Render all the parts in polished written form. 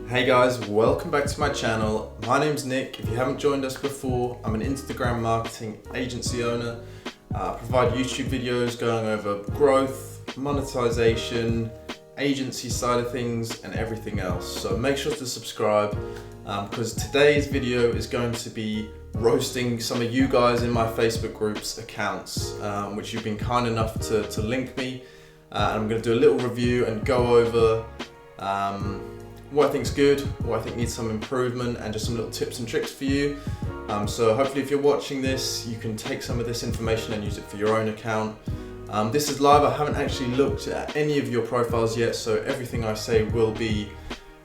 Hey guys, welcome back to my channel. My name's Nick. If you haven't joined us before, I'm an Instagram marketing agency owner. I provide YouTube videos going over growth, monetization, agency side of things and everything else. So make sure to subscribe because today's video is going to be roasting some of you guys in my Facebook group's accounts, which you've been kind enough to link me. I'm going to do a little review and go over what I think's good, what I think needs some improvement, and just some little tips and tricks for you. So hopefully if you're watching this, you can take some of this information and use it for your own account. This is live. I haven't actually looked at any of your profiles yet, so everything I say will be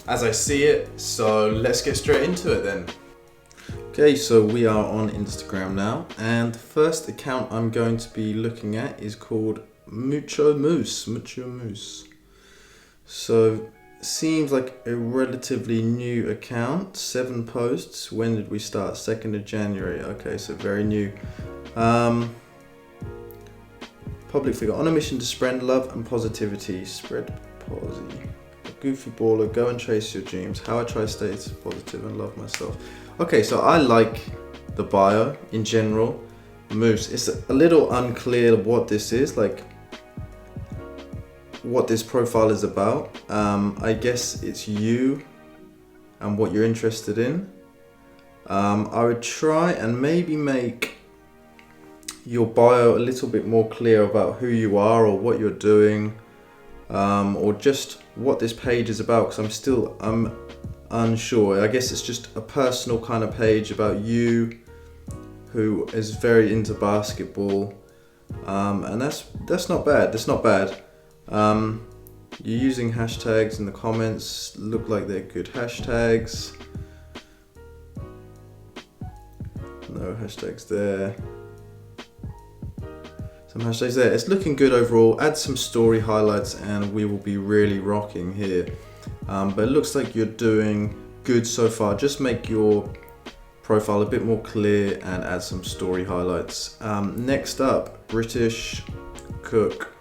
as I see it. So let's get straight into it then. Okay, so we are on Instagram now, and the first account I'm going to be looking at is called Mucho Moose. So seems like a relatively new account. 7 posts. When did we start? 2nd of January. Okay, so very new. Public figure on a mission to spread love and positivity. Spread posy. A goofy baller. Go and chase your dreams. How I try to stay positive and love myself. Okay, so I like the bio in general. Moose. It's a little unclear what this is, like what this profile is about. I guess it's you and what you're interested in. I would try and maybe make your bio a little bit more clear about who you are or what you're doing, or just what this page is about, because I'm unsure. I guess it's just a personal kind of page about you who is very into basketball, and that's not bad. That's not bad. You're using hashtags in the comments, look like they're good hashtags. No hashtags there. Some hashtags there. It's looking good overall. Add some story highlights and we will be really rocking here. But it looks like you're doing good so far. Just make your profile a bit more clear and add some story highlights. Next up, British cook.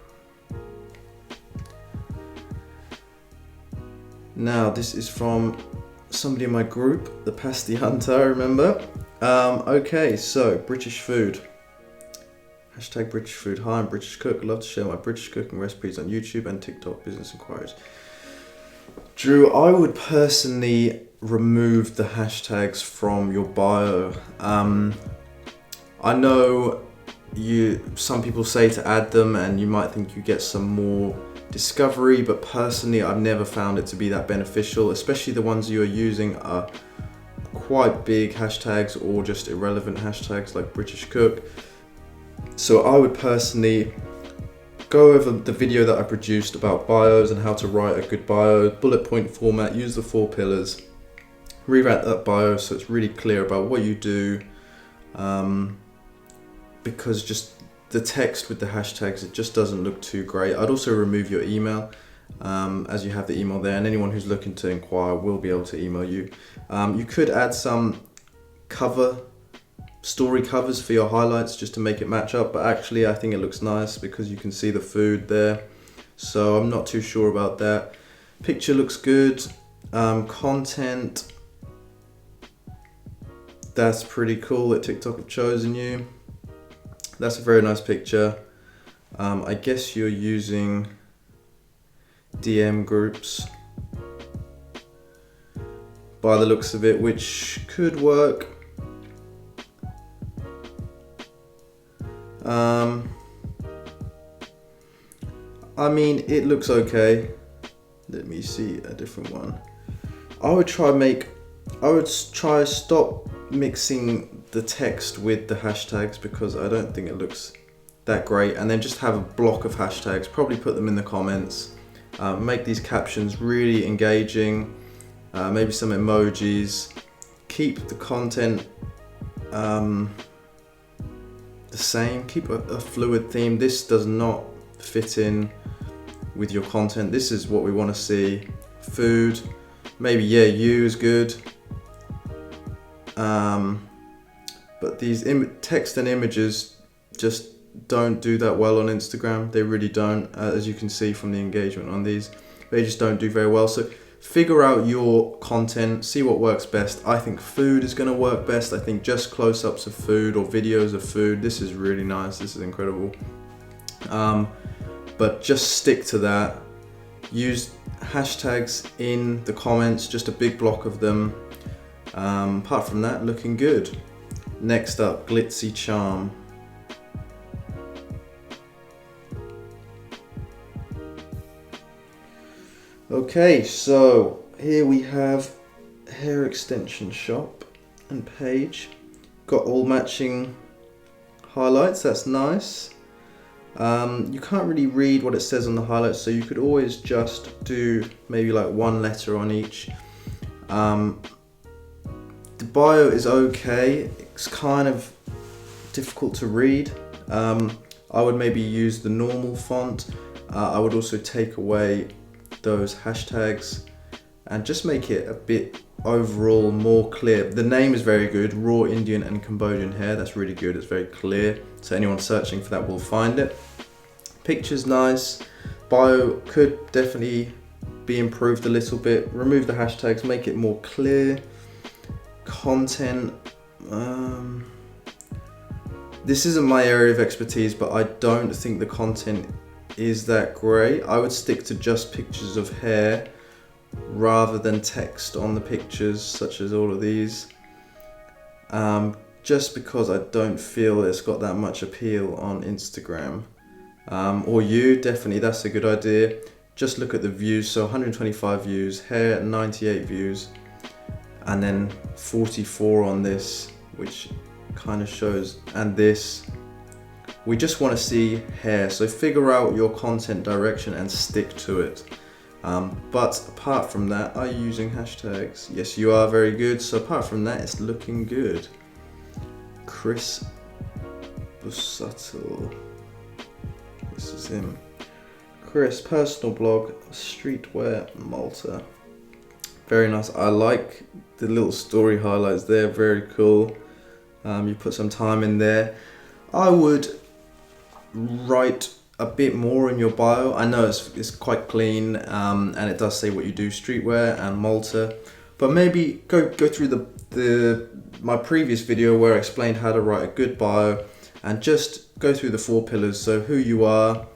Now this is from somebody in my group, the Pasty Hunter, I remember. Okay, so British food. Hashtag British food. Hi, I'm British cook. Love to share my British cooking recipes on YouTube and TikTok business inquiries. Drew, I would personally remove the hashtags from your bio. I know some people say to add them and you might think you get some more discovery, but personally I've never found it to be that beneficial, especially the ones you are using are quite big hashtags or just irrelevant hashtags like British cook. So I would personally go over the video that I produced about bios and how to write a good bio, bullet point format, use the 4 pillars, rewrite that bio so it's really clear about what you do, because just the text with the hashtags, it just doesn't look too great. I'd also remove your email, as you have the email there, and anyone who's looking to inquire will be able to email you. You could add some story covers for your highlights just to make it match up, but actually I think it looks nice because you can see the food there, so I'm not too sure about that. Picture looks good. Content, that's pretty cool that TikTok have chosen you. That's a very nice picture. I guess you're using DM groups by the looks of it, which could work. I mean, it looks okay. Let me see a different one. I would try stop mixing the text with the hashtags because I don't think it looks that great, and then just have a block of hashtags, probably put them in the comments, make these captions really engaging, maybe some emojis, keep the content the same, keep a fluid theme. This does not fit in with your content. This is what we want to see. Food, maybe you is good. But these text and images just don't do that well on Instagram. They really don't, as you can see from the engagement on these. They just don't do very well. So figure out your content, see what works best. I think food is going to work best. I think just close-ups of food or videos of food. This is really nice. This is incredible. But just stick to that. Use hashtags in the comments, just a big block of them. Apart from that, looking good. Next up, glitzy charm. Okay, so here we have hair extension shop and page. Got all matching highlights, that's nice. You can't really read what it says on the highlights, so you could always just do maybe like one letter on each. The bio is okay, it's kind of difficult to read. I would maybe use the normal font. I would also take away those hashtags and just make it a bit overall more clear. The name is very good, Raw Indian and Cambodian Hair. That's really good, it's very clear, so anyone searching for that will find it. Picture's nice. Bio could definitely be improved a little bit. Remove the hashtags, make it more clear. Content, this isn't my area of expertise, but I don't think the content is that great. I would stick to just pictures of hair rather than text on the pictures, such as all of these, just because I don't feel it's got that much appeal on Instagram. Or definitely, that's a good idea. Just look at the views, so 125 views, hair 98 views, and then 44 on this, which kind of shows, and this. We just want to see hair, so figure out your content direction and stick to it. But apart from that, are you using hashtags? Yes, you are, very good. So apart from that, it's looking good. Chris Busuttil. This is him. Chris, personal blog, streetwear Malta. Very nice. I like the little story highlights there, very cool. You put some time in there. I would write a bit more in your bio. I know it's quite clean, and it does say what you do, streetwear and Malta, but maybe go through my previous video where I explained how to write a good bio, and just go through the 4 pillars. So who you are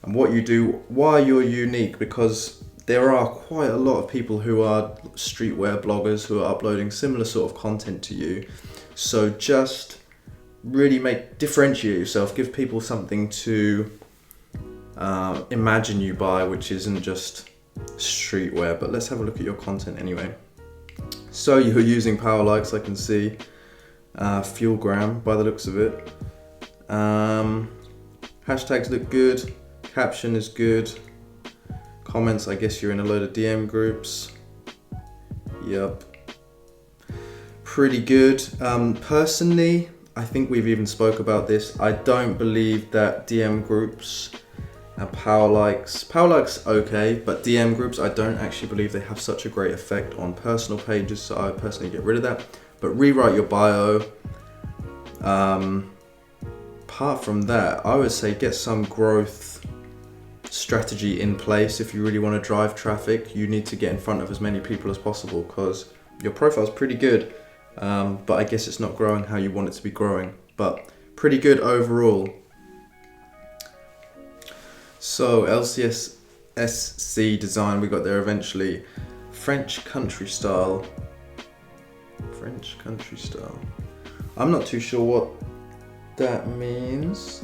and what you do, why you're unique, because there are quite a lot of people who are streetwear bloggers who are uploading similar sort of content to you. So just really differentiate yourself, give people something to imagine you by, which isn't just streetwear. But let's have a look at your content anyway. So you're using power likes, I can see, Fuelgram by the looks of it. Hashtags look good, caption is good, comments, I guess you're in a load of DM groups. Yep, pretty good. Personally, I think we've even spoke about this. I don't believe that DM groups and power likes okay, but DM groups, I don't actually believe they have such a great effect on personal pages, so I personally get rid of that. But rewrite your bio. Apart from that, I would say get some growth strategy in place. If you really want to drive traffic, you need to get in front of as many people as possible, because your profile's pretty good. But I guess it's not growing how you want it to be growing, but pretty good overall. So LCSC design, we got there eventually. French country style. I'm not too sure what that means.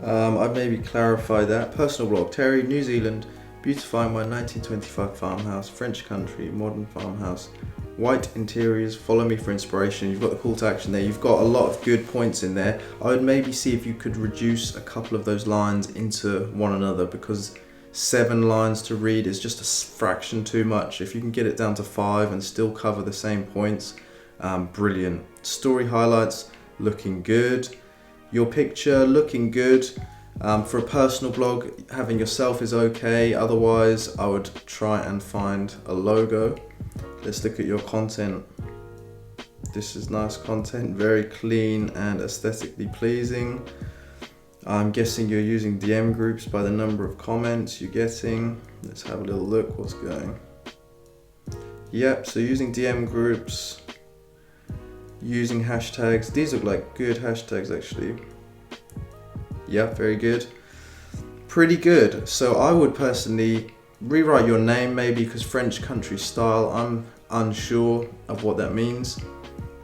I'd maybe clarify that. Personal blog, Terry, New Zealand, beautifying my 1925 farmhouse, French country, modern farmhouse. White interiors, follow me for inspiration. You've got the call to action there. You've got a lot of good points in there. I would maybe see if you could reduce a couple of those lines into one another, because 7 lines to read is just a fraction too much. If you can get it down to 5 and still cover the same points, brilliant. Story highlights, looking good. Your picture, looking good. For a personal blog, having yourself is okay. Otherwise, I would try and find a logo. Let's look at your content. This is nice content, very clean and aesthetically pleasing. I'm guessing you're using DM groups by the number of comments you're getting. Let's have a little look what's going. Yep, so using DM groups, using hashtags. These look like good hashtags actually. Yep, very good. Pretty good. So I would personally rewrite your name maybe, because French country style, I'm unsure of what that means.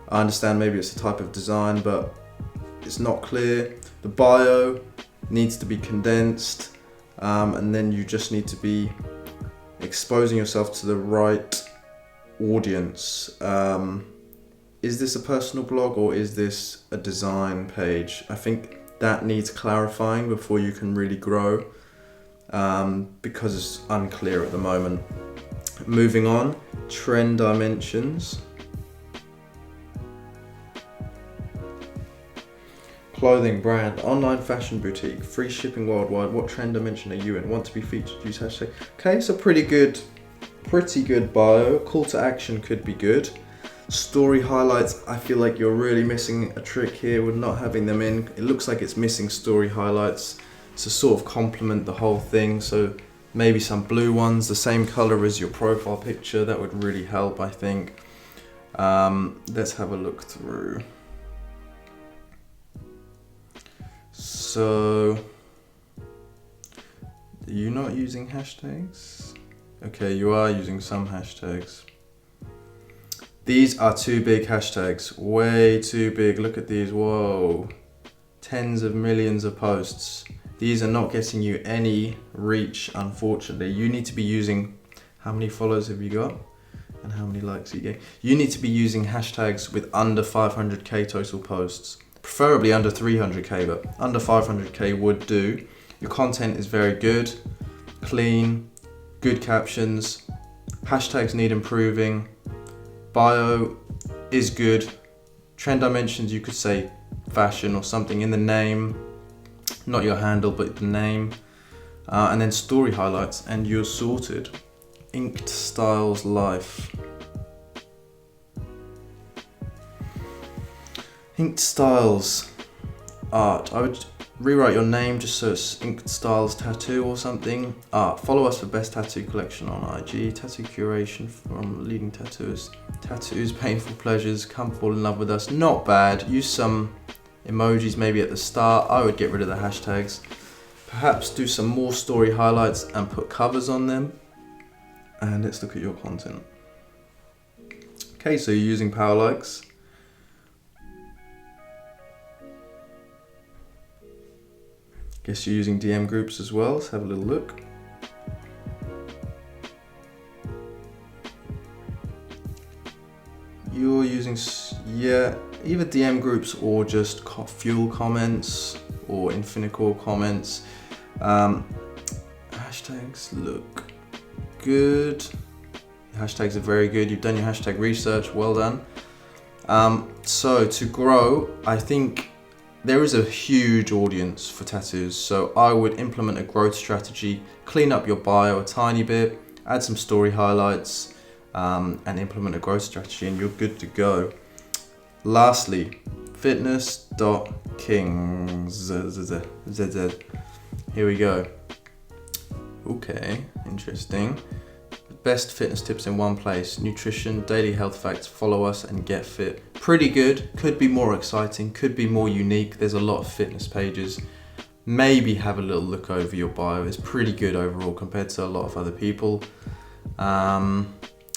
I understand maybe it's a type of design, but it's not clear. The bio needs to be condensed, and then you just need to be exposing yourself to the right audience. Is this a personal blog or is this a design page? I think that needs clarifying before you can really grow, because it's unclear at the moment. Moving on, trend dimensions. Clothing brand, online fashion boutique, free shipping worldwide. What trend dimension are you in? Want to be featured? Use hashtag. Okay, so pretty good bio. Call to action could be good. Story highlights, I feel like you're really missing a trick here with not having them in. It looks like it's missing story highlights to sort of complement the whole thing. So maybe some blue ones, the same color as your profile picture. That would really help, I think. Let's have a look through. So, are you not using hashtags? Okay, you are using some hashtags. These are too big hashtags, way too big. Look at these, whoa. Tens of millions of posts. These are not getting you any reach, unfortunately. You need to be using, how many followers have you got? And how many likes are you getting? You need to be using hashtags with under 500k total posts. Preferably under 300k, but under 500k would do. Your content is very good, clean, good captions. Hashtags need improving. Bio is good. Trend dimensions, you could say fashion or something in the name, not your handle, but the name. And then story highlights, and you're sorted. Inked Styles Life. Inked Styles Art. I would rewrite your name just so it's Inked Styles Tattoo or something. Art. Follow us for best tattoo collection on IG. Tattoo curation from leading tattooers. Tattoos, painful pleasures. Come fall in love with us. Not bad. Use some emojis maybe at the start. I would get rid of the hashtags. Perhaps do some more story highlights and put covers on them. And let's look at your content. Okay, so you're using power likes. Guess you're using DM groups as well. Let's have a little look. You're using, yeah, either DM groups or just fuel comments or Infinicore comments. Hashtags look good. Hashtags are very good. You've done your hashtag research. Well done. So to grow, I think there is a huge audience for tattoos, so I would implement a growth strategy, clean up your bio a tiny bit, add some story highlights, and implement a growth strategy, and you're good to go. Lastly, fitness.kings. Here we go. Okay, interesting. Best fitness tips in one place. Nutrition, daily health facts, follow us and get fit. Pretty good, could be more exciting, could be more unique. There's a lot of fitness pages. Maybe have a little look over your bio. It's pretty good overall compared to a lot of other people.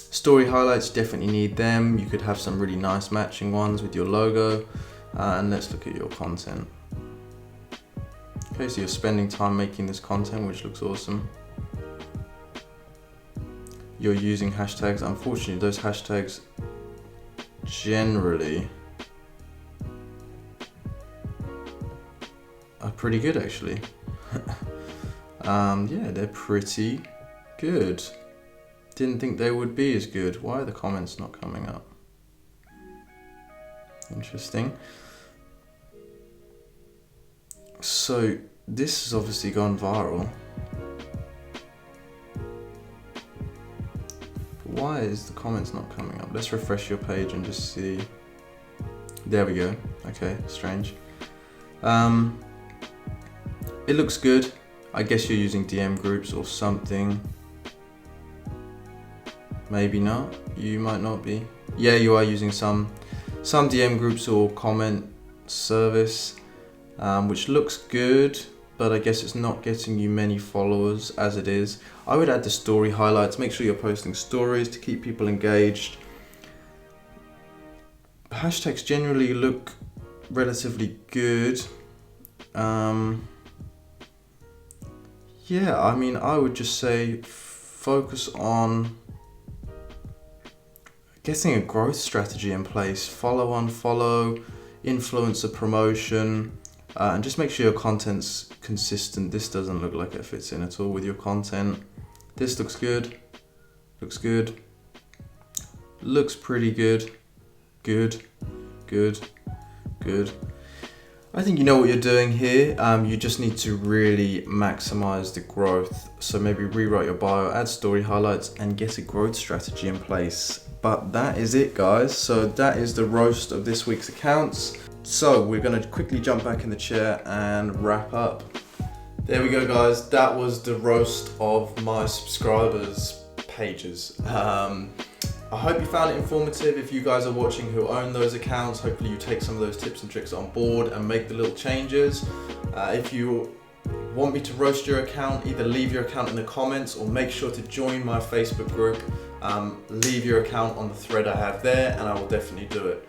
Story highlights, definitely need them. You could have some really nice matching ones with your logo. And let's look at your content. Okay, so you're spending time making this content, which looks awesome. You're using hashtags. Unfortunately, those hashtags generally are pretty good actually. Yeah, they're pretty good. Didn't think they would be as good. Why are the comments not coming up? Interesting. So this has obviously gone viral. Why is the comments not coming up? Let's refresh your page and just see. There we go. Okay, strange. It looks good. I guess you're using DM groups or something. Maybe not. You might not be. Yeah, you are using some DM groups or comment service, which looks good, but I guess it's not getting you many followers as it is. I would add the story highlights. Make sure you're posting stories to keep people engaged. Hashtags generally look relatively good. Yeah, I mean, I would just say focus on getting a growth strategy in place. Follow, unfollow, influencer promotion, and just make sure your content's consistent. This doesn't look like it fits in at all with your content. This looks good. Looks good. Looks pretty good. Good. I think you know what you're doing here. You just need to really maximize the growth. So maybe rewrite your bio, add story highlights, and get a growth strategy in place. But that is it, guys. So that is the roast of this week's accounts. So we're gonna quickly jump back in the chair and wrap up. There we go, guys. That was the roast of my subscribers' pages. I hope you found it informative. If you guys are watching who own those accounts, hopefully you take some of those tips and tricks on board and make the little changes. If you want me to roast your account, either leave your account in the comments or make sure to join my Facebook group. Leave your account on the thread I have there and I will definitely do it.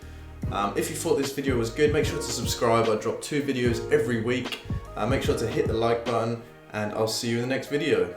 If you thought this video was good, make sure to subscribe. I drop 2 videos every week. Make sure to hit the like button and I'll see you in the next video.